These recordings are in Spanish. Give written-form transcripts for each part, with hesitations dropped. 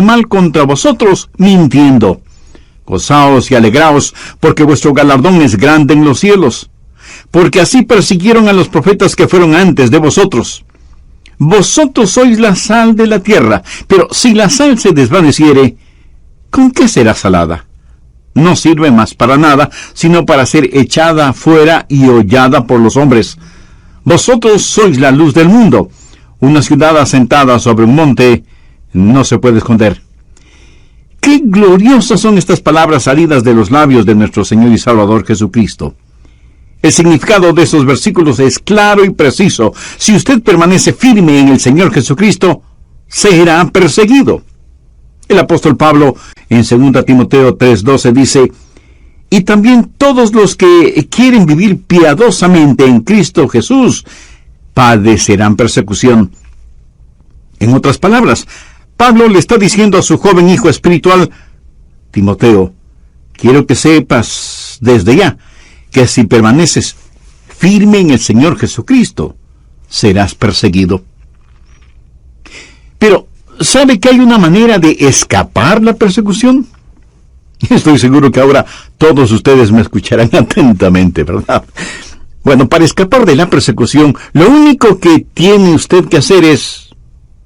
mal contra vosotros, mintiendo. Gozaos y alegraos, porque vuestro galardón es grande en los cielos, porque así persiguieron a los profetas que fueron antes de vosotros. Vosotros sois la sal de la tierra, pero si la sal se desvaneciere, ¿con qué será salada? No sirve más para nada, sino para ser echada fuera y hollada por los hombres. Vosotros sois la luz del mundo. Una ciudad asentada sobre un monte no se puede esconder. ¡Qué gloriosas son estas palabras salidas de los labios de nuestro Señor y Salvador Jesucristo! El significado de esos versículos es claro y preciso. Si usted permanece firme en el Señor Jesucristo, será perseguido. El apóstol Pablo, en 2 Timoteo 3:12, dice: y también todos los que quieren vivir piadosamente en Cristo Jesús padecerán persecución. En otras palabras, Pablo le está diciendo a su joven hijo espiritual: Timoteo, quiero que sepas desde ya que si permaneces firme en el Señor Jesucristo, serás perseguido. Pero, ¿sabe que hay una manera de escapar la persecución? Estoy seguro que ahora todos ustedes me escucharán atentamente, ¿verdad? Bueno, para escapar de la persecución, lo único que tiene usted que hacer es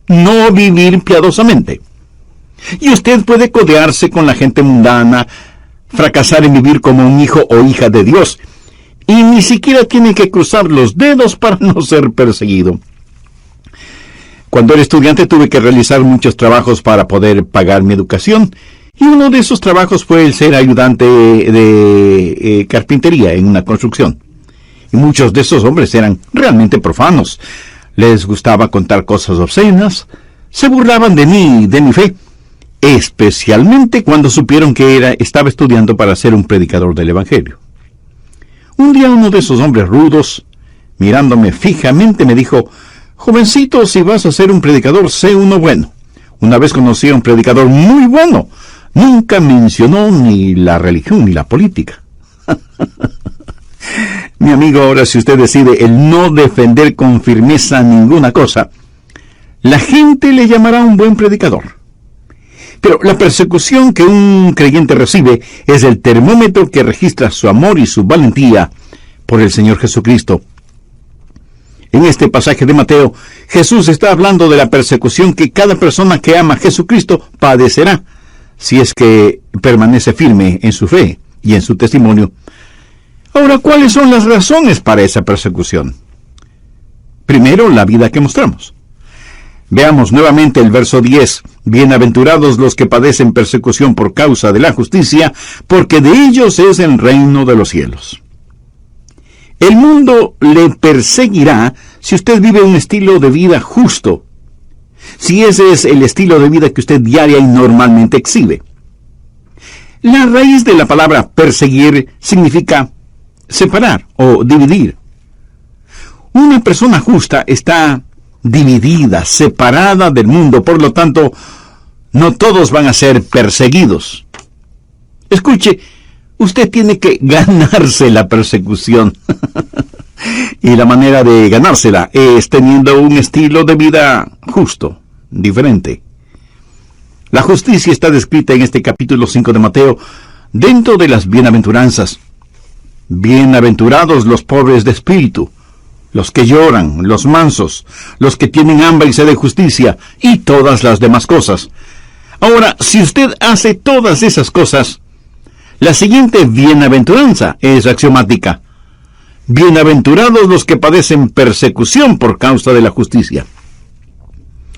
no vivir piadosamente. Y usted puede codearse con la gente mundana, fracasar en vivir como un hijo o hija de Dios, y ni siquiera tiene que cruzar los dedos para no ser perseguido. Cuando era estudiante tuve que realizar muchos trabajos para poder pagar mi educación, y uno de esos trabajos fue el ser ayudante de carpintería en una construcción. Y muchos de esos hombres eran realmente profanos. Les gustaba contar cosas obscenas, se burlaban de mí y de mi fe, especialmente cuando supieron que estaba estudiando para ser un predicador del Evangelio. Un día uno de esos hombres rudos, mirándome fijamente, me dijo: jovencito, si vas a ser un predicador, sé uno bueno. Una vez conocí a un predicador muy bueno. Nunca mencionó ni la religión ni la política. Mi amigo, ahora si usted decide el no defender con firmeza ninguna cosa, la gente le llamará un buen predicador. Pero la persecución que un creyente recibe es el termómetro que registra su amor y su valentía por el Señor Jesucristo. En este pasaje de Mateo, Jesús está hablando de la persecución que cada persona que ama a Jesucristo padecerá, si es que permanece firme en su fe y en su testimonio. Ahora, ¿cuáles son las razones para esa persecución? Primero, la vida que mostramos. Veamos nuevamente el verso 10. Bienaventurados los que padecen persecución por causa de la justicia, porque de ellos es el reino de los cielos. El mundo le perseguirá si usted vive un estilo de vida justo, si ese es el estilo de vida que usted diaria y normalmente exhibe. La raíz de la palabra perseguir significa separar o dividir. Una persona justa está dividida, separada del mundo, por lo tanto, no todos van a ser perseguidos. Escuche, usted tiene que ganarse la persecución. Y la manera de ganársela es teniendo un estilo de vida justo, diferente. La justicia está descrita en este capítulo 5 de Mateo dentro de las bienaventuranzas. Bienaventurados los pobres de espíritu, los que lloran, los mansos, los que tienen hambre y sed de justicia, y todas las demás cosas. Ahora, si usted hace todas esas cosas, la siguiente bienaventuranza es axiomática. Bienaventurados los que padecen persecución por causa de la justicia.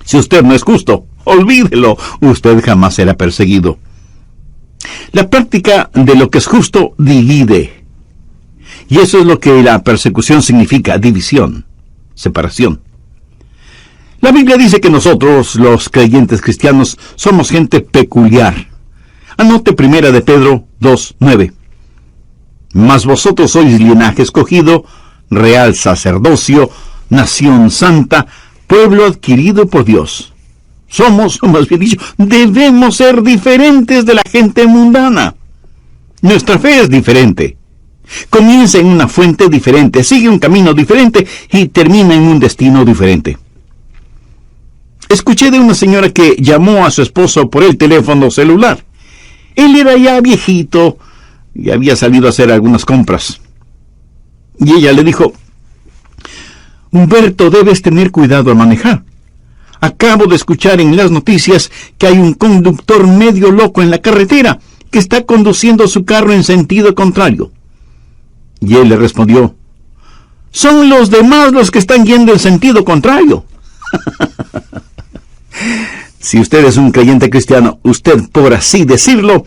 Si usted no es justo, olvídelo, usted jamás será perseguido. La práctica de lo que es justo divide. Y eso es lo que la persecución significa: división, separación. La Biblia dice que nosotros, los creyentes cristianos, somos gente peculiar. Anote 1 de Pedro 2:9. Mas vosotros sois linaje escogido, real sacerdocio, nación santa, pueblo adquirido por Dios. Somos, o más bien dicho, debemos ser diferentes de la gente mundana. Nuestra fe es diferente. Comienza en una fuente diferente, sigue un camino diferente y termina en un destino diferente. Escuché de una señora que llamó a su esposo por el teléfono celular. Él era ya viejito y había salido a hacer algunas compras. Y ella le dijo: Humberto, debes tener cuidado al manejar. Acabo de escuchar en las noticias que hay un conductor medio loco en la carretera que está conduciendo su carro en sentido contrario. Y él le respondió: son los demás los que están yendo en sentido contrario. Si usted es un creyente cristiano, usted, por así decirlo,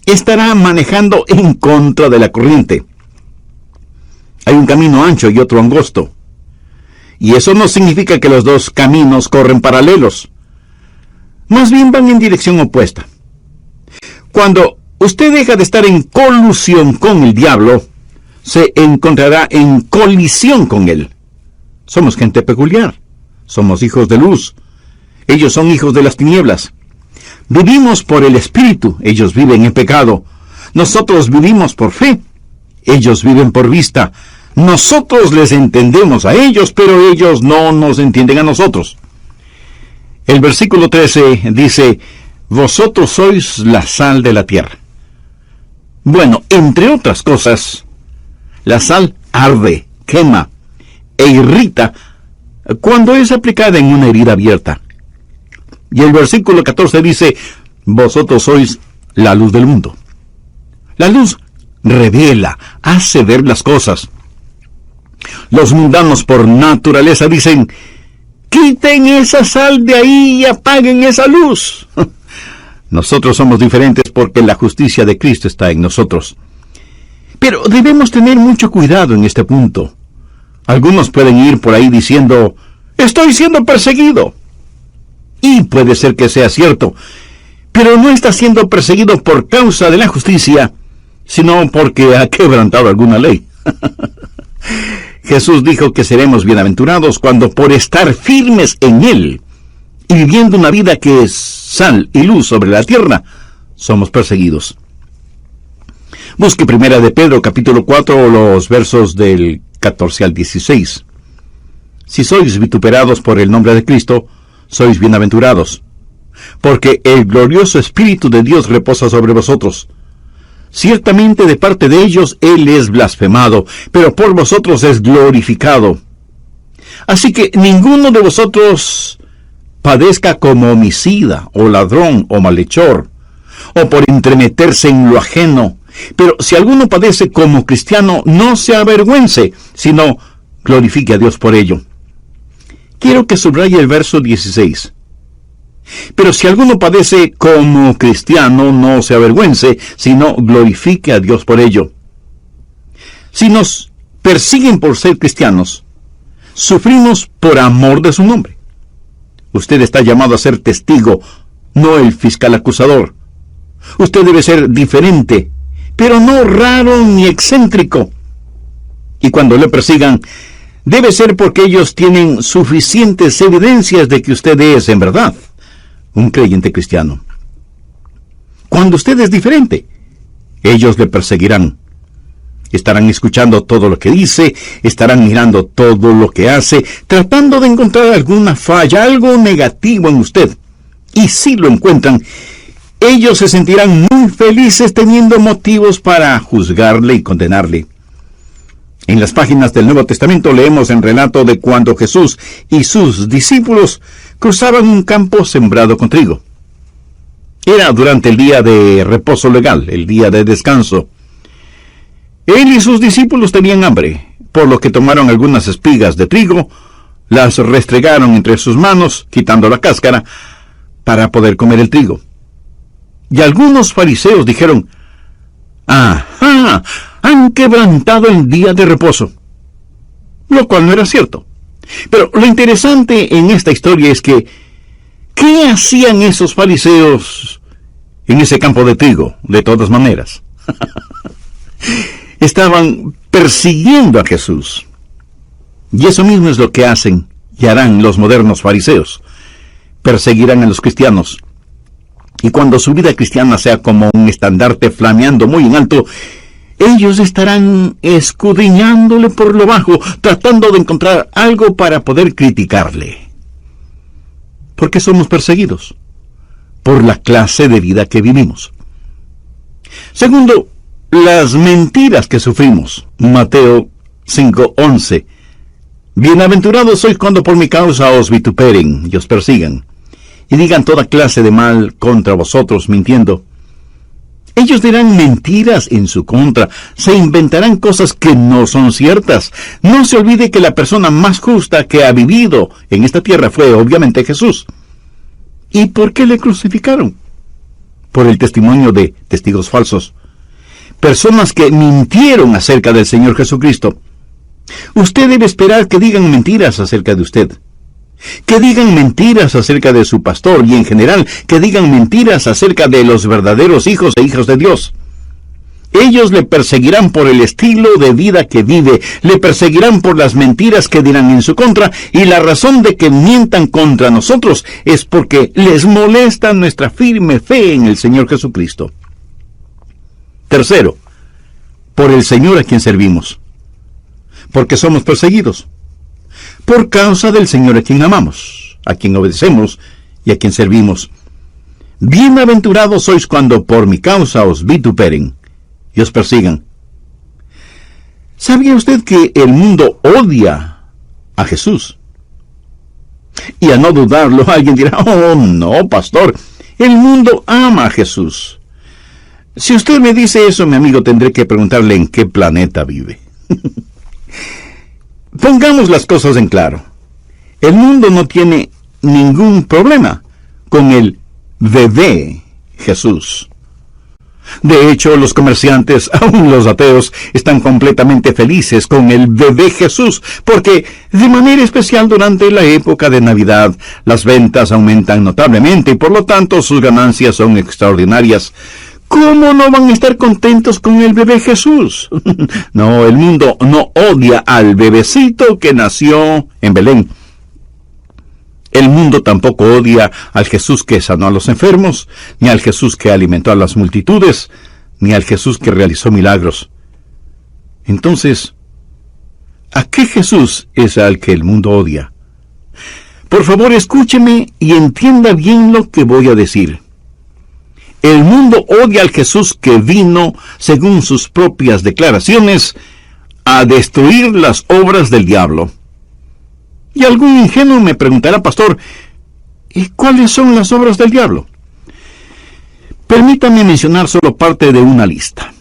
estará manejando en contra de la corriente. Hay un camino ancho y otro angosto. Y eso no significa que los dos caminos corren paralelos. Más bien van en dirección opuesta. Cuando usted deja de estar en colusión con el diablo, se encontrará en colisión con él. Somos gente peculiar. Somos hijos de luz. Ellos son hijos de las tinieblas. Vivimos por el Espíritu. Ellos viven en pecado. Nosotros vivimos por fe. Ellos viven por vista. Nosotros les entendemos a ellos, pero ellos no nos entienden a nosotros. El versículo 13 dice: vosotros sois la sal de la tierra. Bueno, entre otras cosas, la sal arde, quema e irrita cuando es aplicada en una herida abierta. Y el versículo 14 dice: vosotros sois la luz del mundo. La luz revela, hace ver las cosas. Los mundanos por naturaleza dicen: quiten esa sal de ahí y apaguen esa luz. Nosotros somos diferentes porque la justicia de Cristo está en nosotros. Pero debemos tener mucho cuidado en este punto. Algunos pueden ir por ahí diciendo: estoy siendo perseguido. Y puede ser que sea cierto, pero no está siendo perseguido por causa de la justicia, sino porque ha quebrantado alguna ley. Jesús dijo que seremos bienaventurados cuando, por estar firmes en Él y viviendo una vida que es sal y luz sobre la tierra, somos perseguidos. Busque Primera de Pedro, capítulo 4, los versos del 14 al 16. Si sois vituperados por el nombre de Cristo, sois bienaventurados, porque el glorioso Espíritu de Dios reposa sobre vosotros. Ciertamente de parte de ellos Él es blasfemado, pero por vosotros es glorificado. Así que ninguno de vosotros padezca como homicida, o ladrón, o malhechor, o por entremeterse en lo ajeno. Pero si alguno padece como cristiano, no se avergüence, sino glorifique a Dios por ello. Quiero que subraye el verso 16. Pero si alguno padece como cristiano, no se avergüence, sino glorifique a Dios por ello. Si nos persiguen por ser cristianos, sufrimos por amor de su nombre. Usted está llamado a ser testigo, no el fiscal acusador. Usted debe ser diferente, pero no raro ni excéntrico. Y cuando le persigan, debe ser porque ellos tienen suficientes evidencias de que usted es, en verdad, un creyente cristiano. Cuando usted es diferente, ellos le perseguirán. Estarán escuchando todo lo que dice, estarán mirando todo lo que hace, tratando de encontrar alguna falla, algo negativo en usted. Y si lo encuentran, ellos se sentirán muy felices teniendo motivos para juzgarle y condenarle. En las páginas del Nuevo Testamento leemos el relato de cuando Jesús y sus discípulos cruzaban un campo sembrado con trigo. Era durante el día de reposo legal, el día de descanso. Él y sus discípulos tenían hambre, por lo que tomaron algunas espigas de trigo, las restregaron entre sus manos, quitando la cáscara, para poder comer el trigo. Y algunos fariseos dijeron: ¡ajá! Han quebrantado el día de reposo. Lo cual no era cierto. Pero lo interesante en esta historia es que, ¿qué hacían esos fariseos en ese campo de trigo, de todas maneras? Estaban persiguiendo a Jesús. Y eso mismo es lo que hacen y harán los modernos fariseos. Perseguirán a los cristianos. Y cuando su vida cristiana sea como un estandarte flameando muy en alto, ellos estarán escudriñándole por lo bajo, tratando de encontrar algo para poder criticarle. ¿Por qué somos perseguidos? Por la clase de vida que vivimos. Segundo, las mentiras que sufrimos. Mateo 5:11. Bienaventurados sois cuando por mi causa os vituperen y os persigan, y digan toda clase de mal contra vosotros mintiendo. Ellos dirán mentiras en su contra, se inventarán cosas que no son ciertas. No se olvide que la persona más justa que ha vivido en esta tierra fue obviamente Jesús. ¿Y por qué le crucificaron? Por el testimonio de testigos falsos. Personas que mintieron acerca del Señor Jesucristo. Usted debe esperar que digan mentiras acerca de usted. Que digan mentiras acerca de su pastor y en general que digan mentiras acerca de los verdaderos hijos e hijas de Dios. Ellos le perseguirán por el estilo de vida que vive, le perseguirán por las mentiras que dirán en su contra, y la razón de que mientan contra nosotros es porque les molesta nuestra firme fe en el Señor Jesucristo. Tercero, por el Señor a quien servimos. Porque somos perseguidos. Por causa del Señor a quien amamos, a quien obedecemos y a quien servimos. Bienaventurados sois cuando por mi causa os vituperen y os persigan. ¿Sabía usted que el mundo odia a Jesús? Y a no dudarlo, alguien dirá, oh no, pastor, el mundo ama a Jesús. Si usted me dice eso, mi amigo, tendré que preguntarle en qué planeta vive. Pongamos las cosas en claro. El mundo no tiene ningún problema con el bebé Jesús. De hecho, los comerciantes, aún los ateos, están completamente felices con el bebé Jesús, porque de manera especial durante la época de Navidad, las ventas aumentan notablemente y por lo tanto sus ganancias son extraordinarias. ¿Cómo no van a estar contentos con el bebé Jesús? No, el mundo no odia al bebecito que nació en Belén. El mundo tampoco odia al Jesús que sanó a los enfermos, ni al Jesús que alimentó a las multitudes, ni al Jesús que realizó milagros. Entonces, ¿a qué Jesús es al que el mundo odia? Por favor, escúcheme y entienda bien lo que voy a decir. El mundo odia al Jesús que vino, según sus propias declaraciones, a destruir las obras del diablo. Y algún ingenuo me preguntará, pastor, ¿y cuáles son las obras del diablo? Permítame mencionar solo parte de una lista.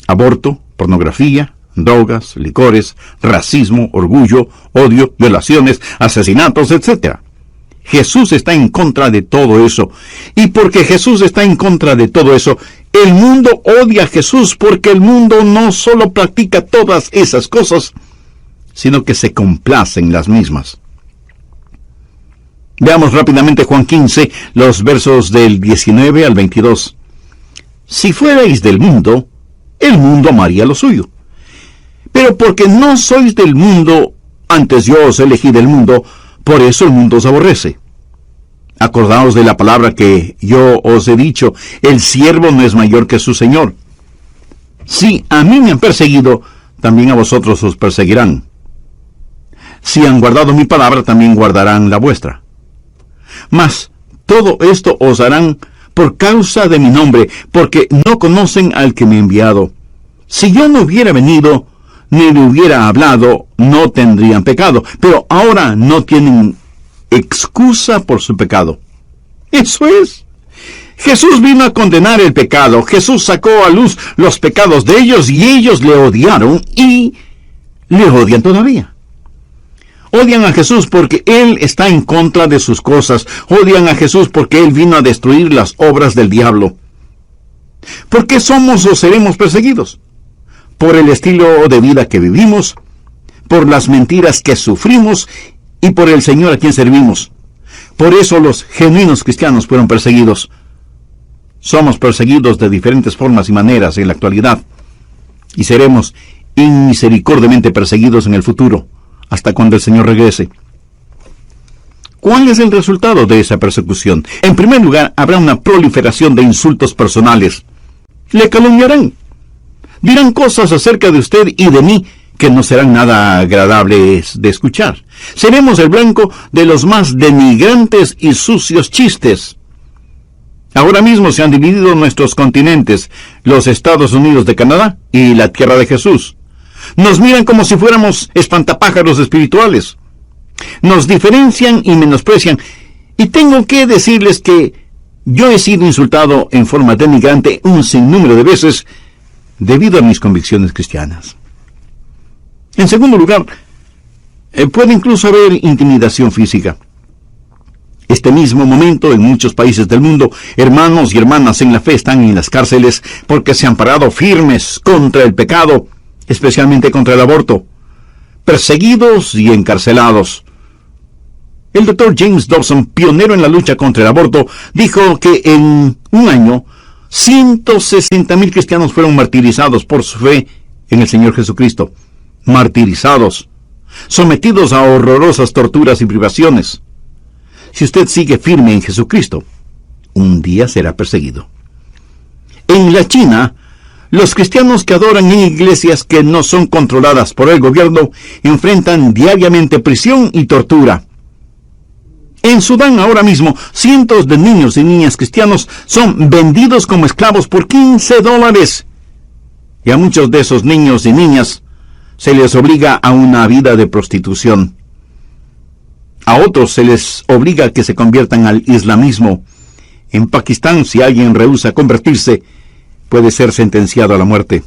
Aborto, pornografía, drogas, licores, racismo, orgullo, odio, violaciones, asesinatos, etc. Jesús está en contra de todo eso. Y porque Jesús está en contra de todo eso, el mundo odia a Jesús porque el mundo no solo practica todas esas cosas, sino que se complace en las mismas. Veamos rápidamente Juan 15, los versos del 19 al 22. Si fuerais del mundo, el mundo amaría lo suyo. Pero porque no sois del mundo, antes yo os elegí del mundo, por eso el mundo os aborrece. Acordaos de la palabra que yo os he dicho, el siervo no es mayor que su señor. Si a mí me han perseguido, también a vosotros os perseguirán. Si han guardado mi palabra, también guardarán la vuestra. Mas todo esto os harán por causa de mi nombre, porque no conocen al que me ha enviado. Si yo no hubiera venido, ni le hubiera hablado, no tendrían pecado, pero ahora no tienen excusa por su pecado. Eso es. Jesús vino a condenar el pecado. Jesús sacó a luz los pecados de ellos y ellos le odiaron y le odian todavía. Odian a Jesús porque Él está en contra de sus cosas. Odian a Jesús porque Él vino a destruir las obras del diablo. ¿Por qué somos o seremos perseguidos? Por el estilo de vida que vivimos, por las mentiras que sufrimos y por el Señor a quien servimos. Por eso los genuinos cristianos fueron perseguidos. Somos perseguidos de diferentes formas y maneras en la actualidad y seremos inmisericordiamente perseguidos en el futuro, hasta cuando el Señor regrese. ¿Cuál es el resultado de esa persecución? En primer lugar, habrá una proliferación de insultos personales. Le calumniarán. Dirán cosas acerca de usted y de mí que no serán nada agradables de escuchar. Seremos el blanco de los más denigrantes y sucios chistes. Ahora mismo se han dividido nuestros continentes, los Estados Unidos de Canadá y la tierra de Jesús. Nos miran como si fuéramos espantapájaros espirituales. Nos diferencian y menosprecian. Y tengo que decirles que yo he sido insultado en forma denigrante un sinnúmero de veces debido a mis convicciones cristianas. En segundo lugar, puede incluso haber intimidación física. Este mismo momento, en muchos países del mundo, hermanos y hermanas en la fe están en las cárceles porque se han parado firmes contra el pecado, especialmente contra el aborto, perseguidos y encarcelados. El Dr. James Dobson, pionero en la lucha contra el aborto, dijo que en un año 160,000 cristianos fueron martirizados por su fe en el Señor Jesucristo. Martirizados, sometidos a horrorosas torturas y privaciones. Si usted sigue firme en Jesucristo, un día será perseguido. En la China, los cristianos que adoran en iglesias que no son controladas por el gobierno enfrentan diariamente prisión y tortura. En Sudán, ahora mismo, cientos de niños y niñas cristianos son vendidos como esclavos por $15. Y a muchos de esos niños y niñas se les obliga a una vida de prostitución. A otros se les obliga a que se conviertan al islamismo. En Pakistán, si alguien rehúsa convertirse, puede ser sentenciado a la muerte.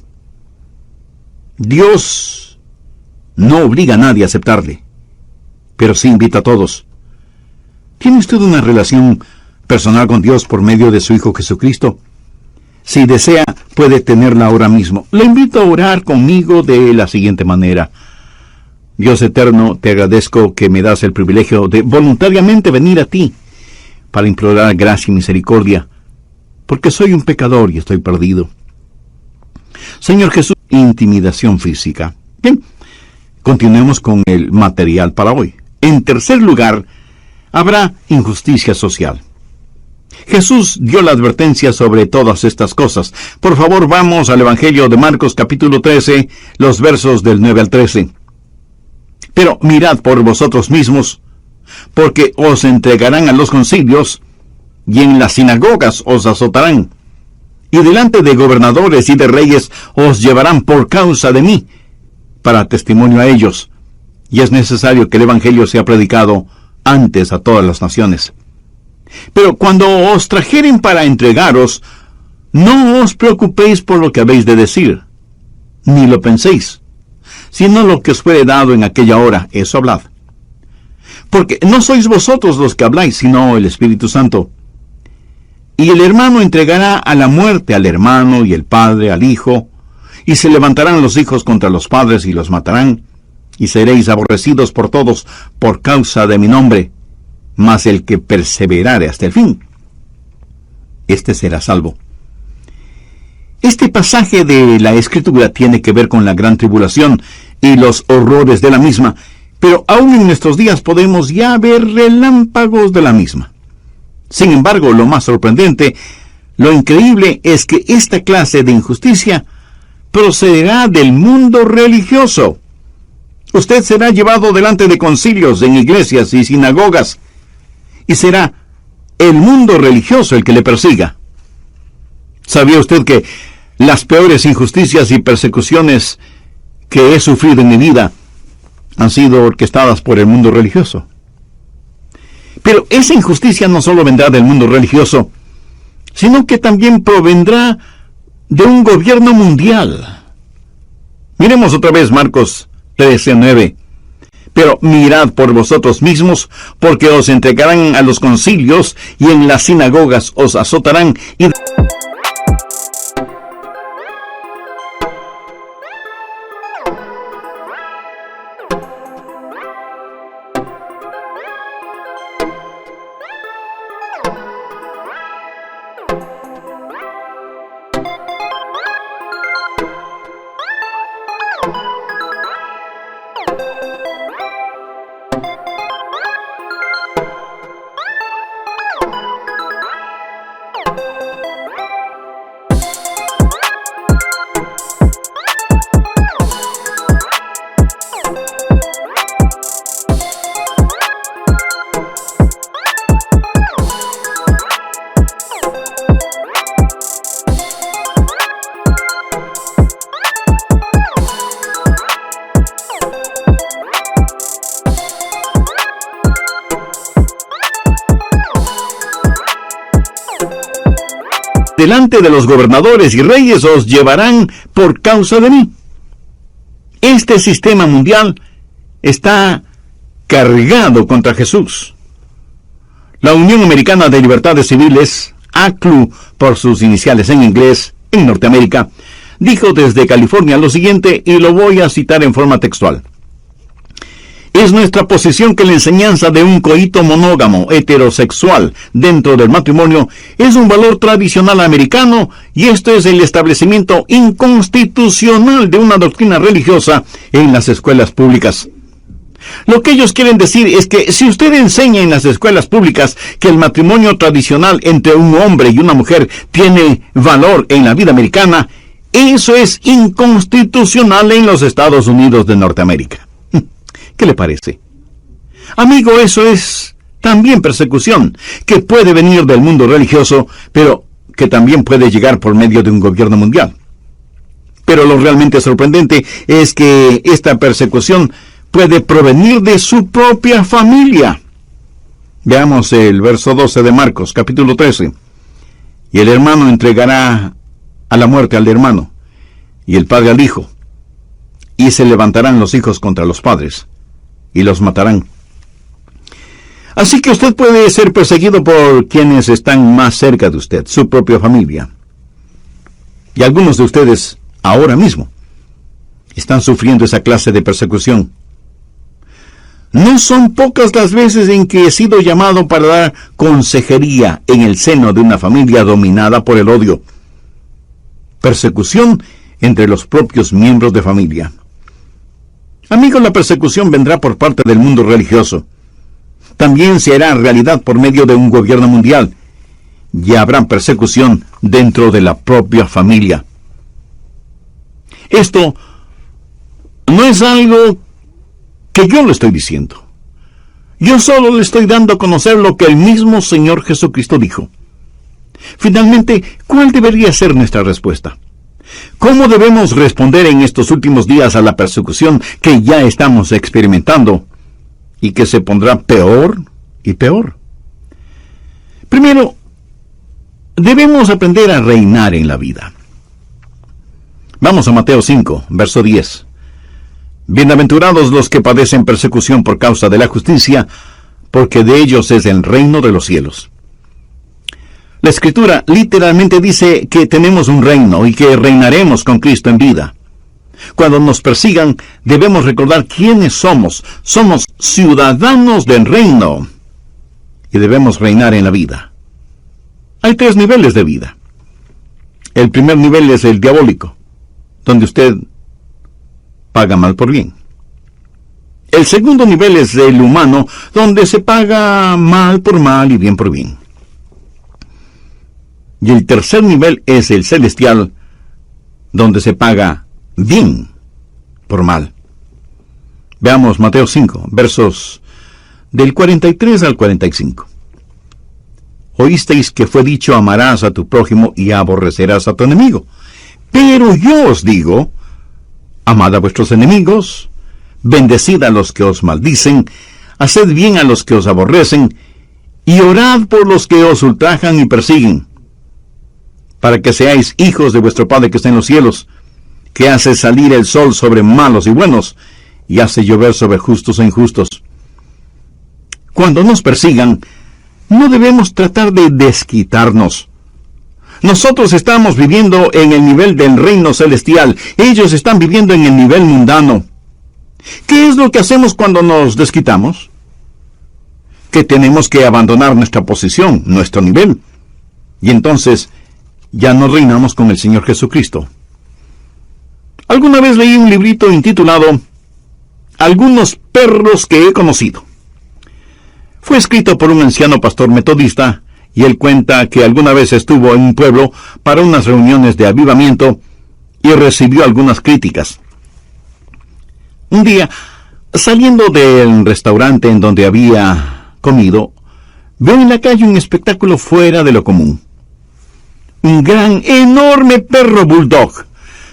Dios no obliga a nadie a aceptarle, pero sí invita a todos. ¿Tiene usted una relación personal con Dios por medio de su Hijo Jesucristo? Si desea, puede tenerla ahora mismo. Le invito a orar conmigo de la siguiente manera. Dios eterno, te agradezco que me das el privilegio de voluntariamente venir a ti para implorar gracia y misericordia, porque soy un pecador y estoy perdido. Señor Jesús, intimidación física. Bien, continuemos con el material para hoy. En tercer lugar, habrá injusticia social. Jesús dio la advertencia sobre todas estas cosas. Por favor, vamos al Evangelio de Marcos capítulo 13, los versos del 9 al 13. Pero mirad por vosotros mismos, porque os entregarán a los concilios, y en las sinagogas os azotarán, y delante de gobernadores y de reyes os llevarán por causa de mí, para testimonio a ellos. Y es necesario que el Evangelio sea predicado antes a todas las naciones. Pero cuando os trajeren para entregaros, no os preocupéis por lo que habéis de decir, ni lo penséis, sino lo que os fuere dado en aquella hora, eso hablad. Porque no sois vosotros los que habláis, sino el Espíritu Santo. Y el hermano entregará a la muerte al hermano, y el padre al hijo, y se levantarán los hijos contra los padres y los matarán, y seréis aborrecidos por todos por causa de mi nombre. Mas el que perseverare hasta el fin, este será salvo. Este pasaje de la Escritura tiene que ver con la gran tribulación y los horrores de la misma, pero aún en nuestros días podemos ya ver relámpagos de la misma. Sin embargo, lo más sorprendente, lo increíble es que esta clase de injusticia procederá del mundo religioso. Usted será llevado delante de concilios en iglesias y sinagogas, y será el mundo religioso el que le persiga. ¿Sabía usted que las peores injusticias y persecuciones que he sufrido en mi vida han sido orquestadas por el mundo religioso? Pero esa injusticia no solo vendrá del mundo religioso, sino que también provendrá de un gobierno mundial. Miremos otra vez Marcos 13:9. Pero mirad por vosotros mismos, porque os entregarán a los concilios, y en las sinagogas os azotarán, y delante de los gobernadores y reyes os llevarán por causa de mí. Este sistema mundial está cargado contra Jesús. La Unión Americana de Libertades Civiles, ACLU por sus iniciales en inglés, en Norteamérica, dijo desde California lo siguiente, y lo voy a citar en forma textual. Es nuestra posición que la enseñanza de un coito monógamo heterosexual dentro del matrimonio es un valor tradicional americano, y esto es el establecimiento inconstitucional de una doctrina religiosa en las escuelas públicas. Lo que ellos quieren decir es que si usted enseña en las escuelas públicas que el matrimonio tradicional entre un hombre y una mujer tiene valor en la vida americana, eso es inconstitucional en los Estados Unidos de Norteamérica. ¿Qué le parece? Amigo, eso es también persecución, que puede venir del mundo religioso, pero que también puede llegar por medio de un gobierno mundial. Pero lo realmente sorprendente es que esta persecución puede provenir de su propia familia. Veamos el verso 12 de Marcos, capítulo 13. Y el hermano entregará a la muerte al hermano, y el padre al hijo, y se levantarán los hijos contra los padres, y los matarán. Así que usted puede ser perseguido por quienes están más cerca de usted, su propia familia. Y algunos de ustedes, ahora mismo, están sufriendo esa clase de persecución. No son pocas las veces en que he sido llamado para dar consejería en el seno de una familia dominada por el odio. Persecución entre los propios miembros de familia. Amigos, la persecución vendrá por parte del mundo religioso. También se hará realidad por medio de un gobierno mundial. Y habrá persecución dentro de la propia familia. Esto no es algo que yo le estoy diciendo. Yo solo le estoy dando a conocer lo que el mismo Señor Jesucristo dijo. Finalmente, ¿cuál debería ser nuestra respuesta? ¿Cómo debemos responder en estos últimos días a la persecución que ya estamos experimentando y que se pondrá peor y peor? Primero, debemos aprender a reinar en la vida. Vamos a Mateo 5, verso 10. Bienaventurados los que padecen persecución por causa de la justicia, porque de ellos es el reino de los cielos. La Escritura literalmente dice que tenemos un reino y que reinaremos con Cristo en vida. Cuando nos persigan, debemos recordar quiénes somos. Somos ciudadanos del reino y debemos reinar en la vida. Hay 3 niveles de vida. El primer nivel es el diabólico, donde usted paga mal por bien. El segundo nivel es el humano, donde se paga mal por mal y bien por bien. Y el tercer nivel es el celestial, donde se paga bien por mal. Veamos Mateo 5, versos del 43 al 45. Oísteis que fue dicho, amarás a tu prójimo y aborrecerás a tu enemigo. Pero yo os digo, amad a vuestros enemigos, bendecid a los que os maldicen, haced bien a los que os aborrecen, y orad por los que os ultrajan y persiguen, para que seáis hijos de vuestro Padre que está en los cielos, que hace salir el sol sobre malos y buenos, y hace llover sobre justos e injustos. Cuando nos persigan, no debemos tratar de desquitarnos. Nosotros estamos viviendo en el nivel del reino celestial. Ellos están viviendo en el nivel mundano. ¿Qué es lo que hacemos cuando nos desquitamos? Que tenemos que abandonar nuestra posición, nuestro nivel. Y entonces ya no reinamos con el Señor Jesucristo. Alguna vez leí un librito intitulado Algunos perros que he conocido. Fue escrito por un anciano pastor metodista, y él cuenta que alguna vez estuvo en un pueblo para unas reuniones de avivamiento y recibió algunas críticas. Un día, saliendo del restaurante en donde había comido, vio en la calle un espectáculo fuera de lo común. Un gran, enorme perro bulldog,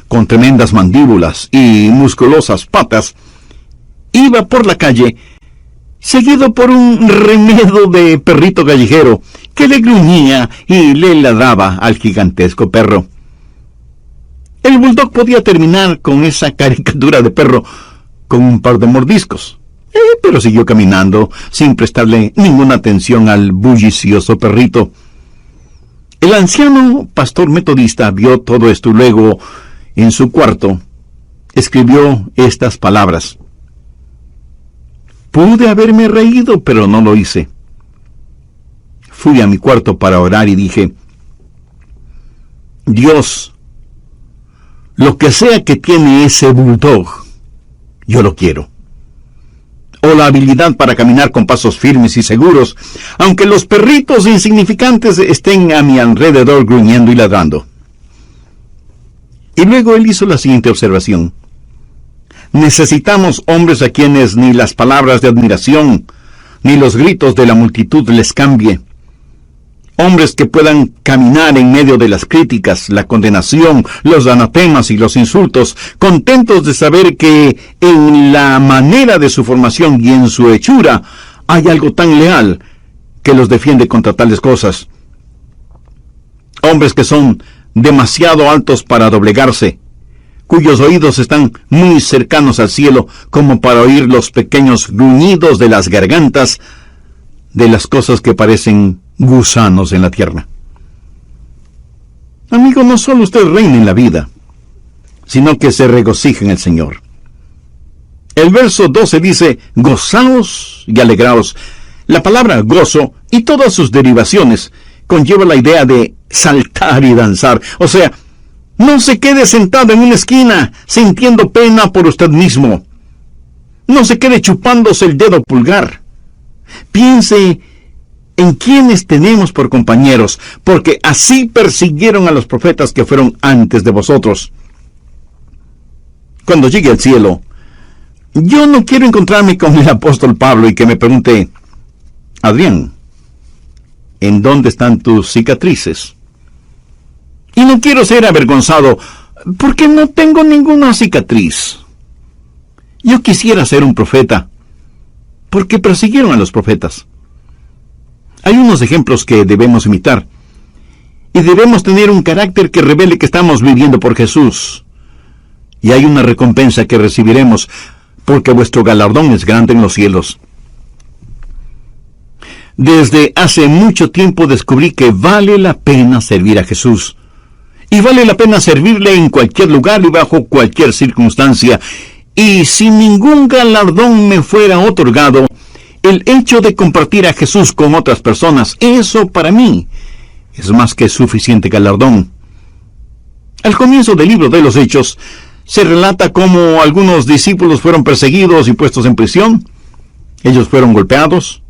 con tremendas mandíbulas y musculosas patas, iba por la calle seguido por un remedo de perrito callejero que le gruñía y le ladraba al gigantesco perro. El bulldog podía terminar con esa caricatura de perro con un par de mordiscos, pero siguió caminando sin prestarle ninguna atención al bullicioso perrito. El anciano pastor metodista vio todo esto y luego, en su cuarto, escribió estas palabras: pude haberme reído, pero no lo hice. Fui a mi cuarto para orar y dije: Dios, lo que sea que tiene ese bulldog, yo lo quiero. O la habilidad para caminar con pasos firmes y seguros, aunque los perritos insignificantes estén a mi alrededor gruñendo y ladrando. Y luego él hizo la siguiente observación: necesitamos hombres a quienes ni las palabras de admiración, ni los gritos de la multitud les cambie. Hombres que puedan caminar en medio de las críticas, la condenación, los anatemas y los insultos, contentos de saber que en la manera de su formación y en su hechura hay algo tan leal que los defiende contra tales cosas. Hombres que son demasiado altos para doblegarse, cuyos oídos están muy cercanos al cielo como para oír los pequeños gruñidos de las gargantas de las cosas que parecen gusanos en la tierra. Amigo, no solo usted reina en la vida, sino que se regocija en el Señor. El verso 12 dice: gozaos y alegraos. La palabra gozo y todas sus derivaciones conlleva la idea de saltar y danzar. O sea, no se quede sentado en una esquina sintiendo pena por usted mismo. No se quede chupándose el dedo pulgar. Piense en quienes tenemos por compañeros, porque así persiguieron a los profetas que fueron antes de vosotros. Cuando llegue al cielo, yo no quiero encontrarme con el apóstol Pablo y que me pregunte: Adrián, ¿en dónde están tus cicatrices? Y no quiero ser avergonzado, porque no tengo ninguna cicatriz. Yo quisiera ser un profeta, porque persiguieron a los profetas. Hay unos ejemplos que debemos imitar, y debemos tener un carácter que revele que estamos viviendo por Jesús. Y hay una recompensa que recibiremos, porque vuestro galardón es grande en los cielos. Desde hace mucho tiempo descubrí que vale la pena servir a Jesús. Y vale la pena servirle en cualquier lugar y bajo cualquier circunstancia. Y si ningún galardón me fuera otorgado, el hecho de compartir a Jesús con otras personas, eso para mí es más que suficiente galardón. Al comienzo del libro de los Hechos, se relata cómo algunos discípulos fueron perseguidos y puestos en prisión. Ellos fueron golpeados,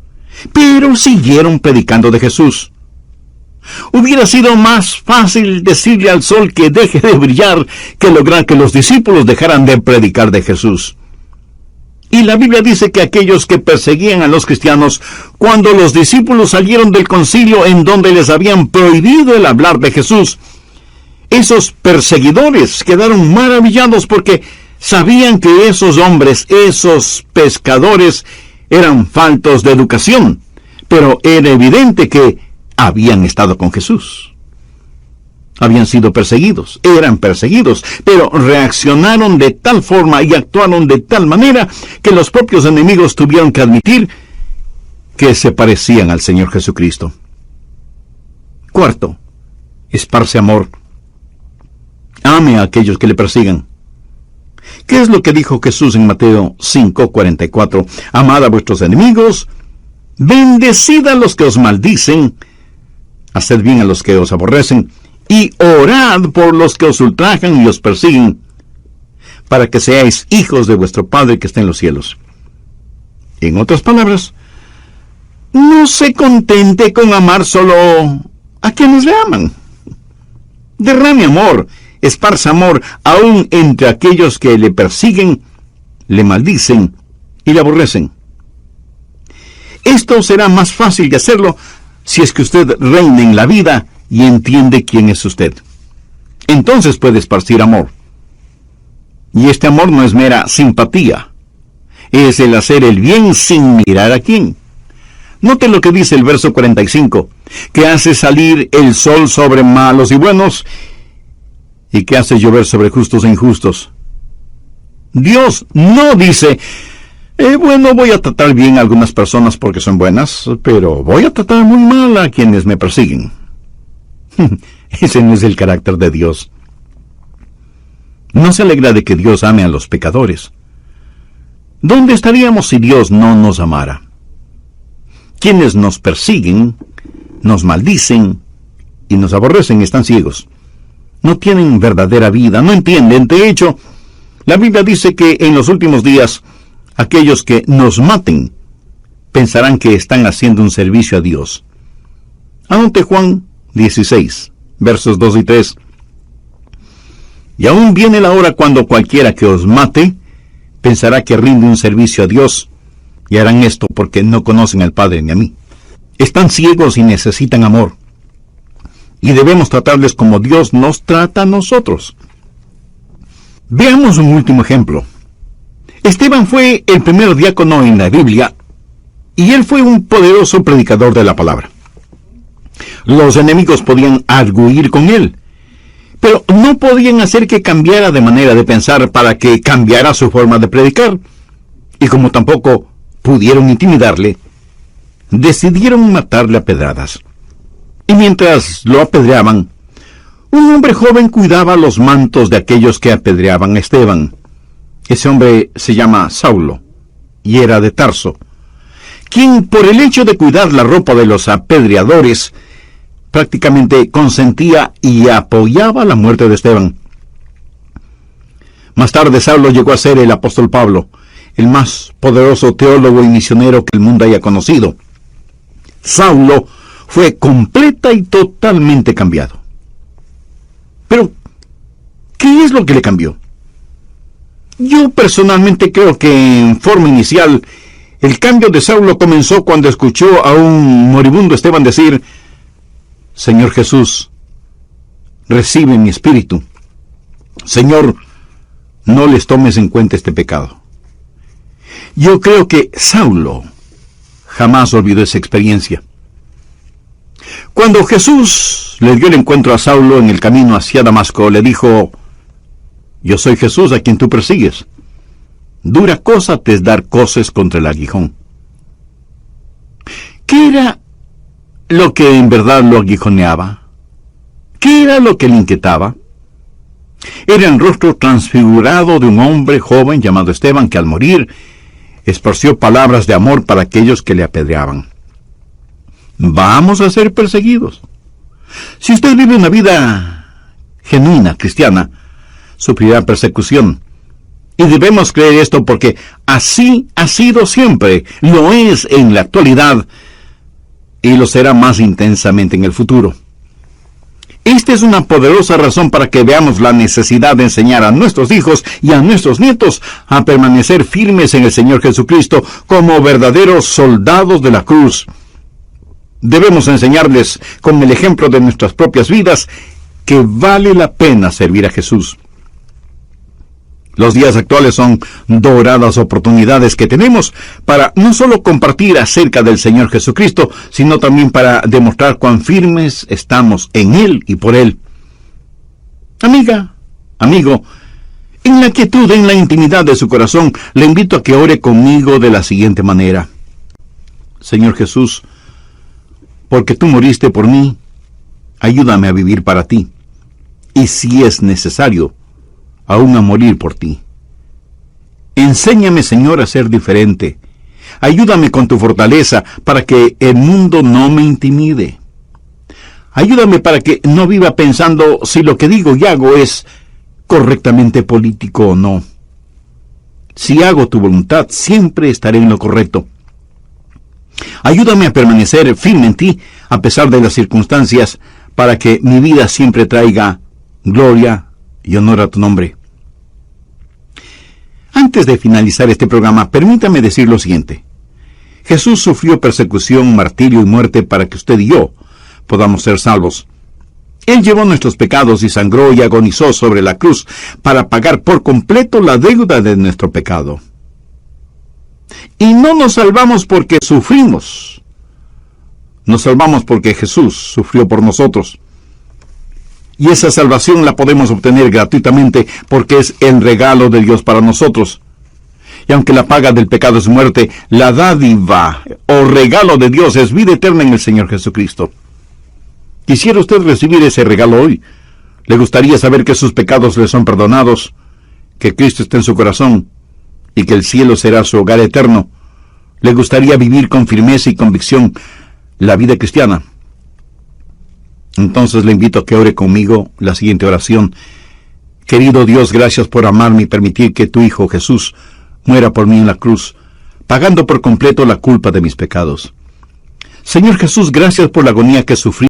pero siguieron predicando de Jesús. Hubiera sido más fácil decirle al sol que deje de brillar que lograr que los discípulos dejaran de predicar de Jesús. Y la Biblia dice que aquellos que perseguían a los cristianos, cuando los discípulos salieron del concilio en donde les habían prohibido el hablar de Jesús, esos perseguidores quedaron maravillados porque sabían que esos hombres, esos pescadores, eran faltos de educación, pero era evidente que habían estado con Jesús. Habían sido perseguidos, eran perseguidos, pero reaccionaron de tal forma y actuaron de tal manera que los propios enemigos tuvieron que admitir que se parecían al Señor Jesucristo. Cuarto, esparce amor. Ame a aquellos que le persigan. ¿Qué es lo que dijo Jesús en Mateo 5:44? Amad a vuestros enemigos, bendecid a los que os maldicen, haced bien a los que os aborrecen, y orad por los que os ultrajan y os persiguen, para que seáis hijos de vuestro Padre que está en los cielos. En otras palabras, no se contente con amar solo a quienes le aman. Derrame amor, esparza amor, aún entre aquellos que le persiguen, le maldicen y le aborrecen. Esto será más fácil de hacerlo si es que usted reina en la vida y entiende quién es usted. Entonces puede esparcir amor. Y este amor no es mera simpatía. es el hacer el bien sin mirar a quién. Note lo que dice el verso 45, que hace salir el sol sobre malos y buenos, y que hace llover sobre justos e injustos. Dios no dice, bueno, voy a tratar bien a algunas personas porque son buenas, pero voy a tratar muy mal a quienes me persiguen. Ese no es el carácter de Dios. No se alegra de que Dios ame a los pecadores. ¿Dónde estaríamos si Dios no nos amara? Quienes nos persiguen, nos maldicen y nos aborrecen están ciegos. No tienen verdadera vida, no entienden. De hecho, la Biblia dice que en los últimos días, aquellos que nos maten pensarán que están haciendo un servicio a Dios. Anote Juan 16, versos 2 y 3. Y aún viene la hora cuando cualquiera que os mate pensará que rinde un servicio a Dios, y harán esto porque no conocen al Padre ni a mí. Están ciegos y necesitan amor, y debemos tratarles como Dios nos trata a nosotros. Veamos un último ejemplo. Esteban fue el primer diácono en la Biblia, y él fue un poderoso predicador de la palabra. Los enemigos podían arguir con él, pero no podían hacer que cambiara de manera de pensar para que cambiara su forma de predicar. Y como tampoco pudieron intimidarle, decidieron matarle a pedradas. Y mientras lo apedreaban, un hombre joven cuidaba los mantos de aquellos que apedreaban a Esteban. Ese hombre se llama Saulo, y era de Tarso, quien por el hecho de cuidar la ropa de los apedreadores, prácticamente consentía y apoyaba la muerte de Esteban. Más tarde Saulo llegó a ser el apóstol Pablo, el más poderoso teólogo y misionero que el mundo haya conocido. Saulo fue completa y totalmente cambiado. Pero, ¿qué es lo que le cambió? Yo personalmente creo que en forma inicial, el cambio de Saulo comenzó cuando escuchó a un moribundo Esteban decir: Señor Jesús, recibe mi espíritu. Señor, no les tomes en cuenta este pecado. Yo creo que Saulo jamás olvidó esa experiencia. Cuando Jesús le dio el encuentro a Saulo en el camino hacia Damasco, le dijo: Yo soy Jesús a quien tú persigues. Dura cosa te es dar coces contra el aguijón. ¿Qué era lo que en verdad lo aguijoneaba? ¿Qué era lo que le inquietaba? Era el rostro transfigurado de un hombre joven llamado Esteban, que al morir esparció palabras de amor para aquellos que le apedreaban. Vamos a ser perseguidos. Si usted vive una vida genuina, cristiana, sufrirá persecución. Y debemos creer esto porque así ha sido siempre, lo es en la actualidad, y lo será más intensamente en el futuro. Esta es una poderosa razón para que veamos la necesidad de enseñar a nuestros hijos y a nuestros nietos a permanecer firmes en el Señor Jesucristo como verdaderos soldados de la cruz. Debemos enseñarles con el ejemplo de nuestras propias vidas que vale la pena servir a Jesús. Los días actuales son doradas oportunidades que tenemos para no solo compartir acerca del Señor Jesucristo, sino también para demostrar cuán firmes estamos en Él y por Él. Amiga, amigo, en la quietud, en la intimidad de su corazón, le invito a que ore conmigo de la siguiente manera: Señor Jesús, porque tú moriste por mí, ayúdame a vivir para ti, y si es necesario, aún a morir por ti. Enséñame, Señor, a ser diferente. Ayúdame con tu fortaleza para que el mundo no me intimide. Ayúdame para que no viva pensando si lo que digo y hago es correctamente político o no. Si hago tu voluntad, siempre estaré en lo correcto. Ayúdame a permanecer firme en ti a pesar de las circunstancias, para que mi vida siempre traiga gloria y honor a tu nombre. Antes de finalizar este programa, permítame decir lo siguiente. Jesús sufrió persecución, martirio y muerte para que usted y yo podamos ser salvos. Él llevó nuestros pecados y sangró y agonizó sobre la cruz para pagar por completo la deuda de nuestro pecado. Y no nos salvamos porque sufrimos. Nos salvamos porque Jesús sufrió por nosotros. Y esa salvación la podemos obtener gratuitamente porque es el regalo de Dios para nosotros. Y aunque la paga del pecado es muerte, la dádiva o regalo de Dios es vida eterna en el Señor Jesucristo. ¿Quisiera usted recibir ese regalo hoy? ¿Le gustaría saber que sus pecados le son perdonados, que Cristo está en su corazón y que el cielo será su hogar eterno? ¿Le gustaría vivir con firmeza y convicción la vida cristiana? Entonces le invito a que ore conmigo la siguiente oración. Querido Dios, gracias por amarme y permitir que tu Hijo Jesús muera por mí en la cruz, pagando por completo la culpa de mis pecados. Señor Jesús, gracias por la agonía que sufrí